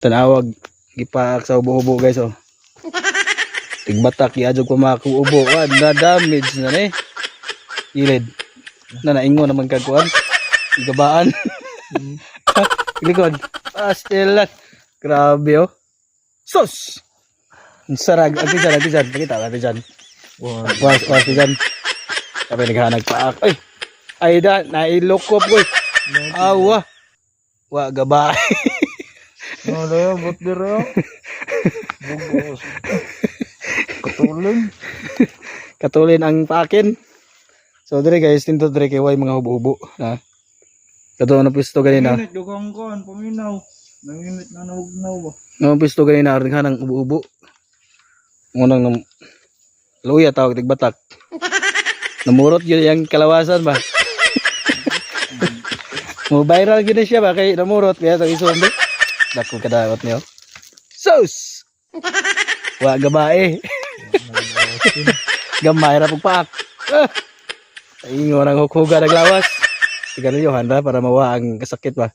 Tanawag gipaak sa ubo-ubo guys oh. Tigbatak iadjog pa makuubo. Na damage na ni. Gilid. Na naingon naman kagkuan. Igabaan. Likod. Still grabe oh. Sus. Sarag ati dyan. Pakita ati dyan. Was dyan. Sabi naghanag paak. Ay da nailokop ko. Awa. Wa gabay. Wala, bot dira. Bugos. Katulin ang paakin. So dire guys, tinto dire kay way mga hubo-hubo, ha. Kato na pisto ganina. Nanginit dugang kuan, paminaw. Nanginit na nahugnaw ba. No pisto ganina ring hanang hubo-hubo. Ngunang luya tawag tigbatak. Namurot yun yung kalawasan ba. Mo viral gid siya ba kay namurot kaya to isumbi. Dako kadawat niyo. Sus. Wa gabae. Gamay ra pagpaak. Ingon ang hukhuga naglawas. Sigarilyo handa para mawa ang kasakit ba.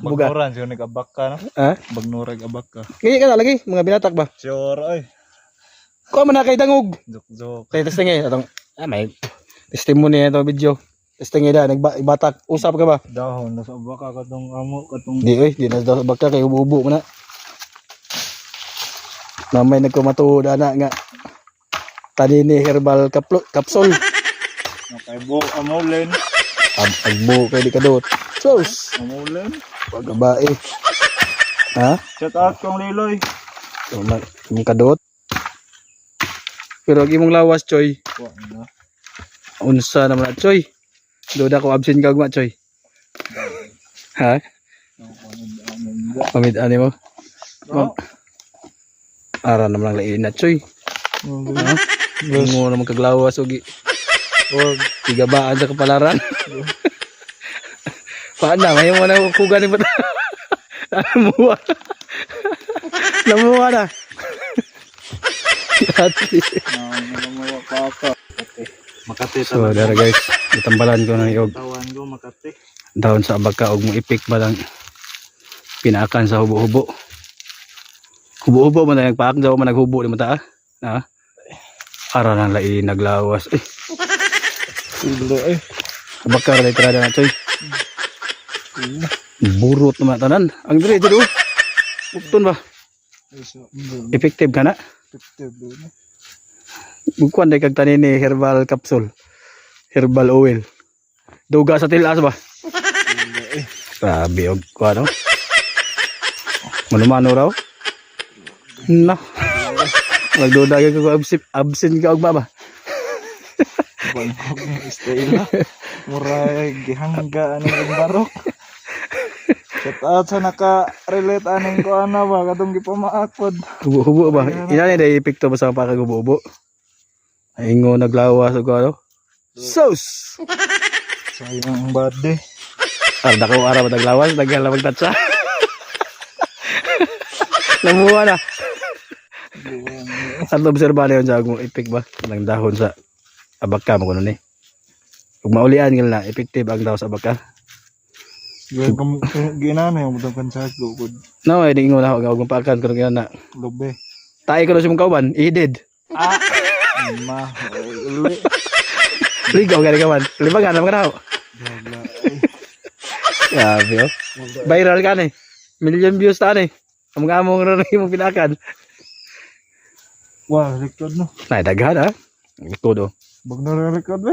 Buga. Bagnuran siya nag-abak ka na. Ha? Bagnurag abak ka. Kaya ka na lagi mga binatak ba. Sure ay. Ko man na kay dangog. Jok-jok. Tay testing atong may testimony ito video. Testing da nagbatak usap ka ba? Dahon nasa abak ka katong amo katong Di na daw baka kay ubo-ubo man na. Namay nagkumatuod ana nga tanini herbal capsule. nakaibo amulen. Agbo kay di kadot. Sus. Amulen. Pagbabae. Ha? Shout out kong Liloy. Yung kadot. Pero ag imong lawas choy. Wa na. Unsa naman na choy. Duda ko absent ka ugma choy. Ha? Pamid ani mo. Ara naman lang lain na choy. Ha? Mo naman kaglawas og tigabaan sa kapalaran. Paana may mo na kuga ni bata. Namuha. Namuha na. Makati So dara guys, itambalan ko na iog tawan ko Makati. daon sa abaka og mo ipik ba lang pinaakan sa hubo-hubo. Hubo-hubo man nagpaak daw man naghubo di mata. Ha? Ara nang lain naglawas. Ulo eh. Abaka ra trada na choy. Burot naman tanan. Ang dire dito. Upton ba? Effective ka na? Bukuan day kag tanin ni herbal capsule. Herbal oil. Duga sa tilas ba? Grabe og kuano. Manumano raw? Na. Magduda ka absent ka og ba? Bangkok ng istila. Muray gihangga aning barok. Shout out sa naka-relate aning ko ana ba katong gipamaakpod. Hubo-hubo ba? Inani day epekto ba sa paghubo-hubo? Ingo naglawas og ano? Sus. Sayang bade. Arda ko ara mataglawas daghan lang magtatsa. Namuha na. At obserbale yon sa mo epek ba ng dahon sa abaka mo kuno ni. Ug maulian ngil na effective ang daw sa abaka. Ginana yung butang kansag gugod. No, ay ingo na og pakan kuno na. Lobe. Tay ko si mong kauban, ihidid. Ma. Uli. Ligaw gani ka man. Libagan naman ka na. Gabla. Grabe oh. Viral ka ni. Million views ta ni. Among ra mo pinakan. Wah, record no. Nay daghan ha. Ito do. Bag na record ba?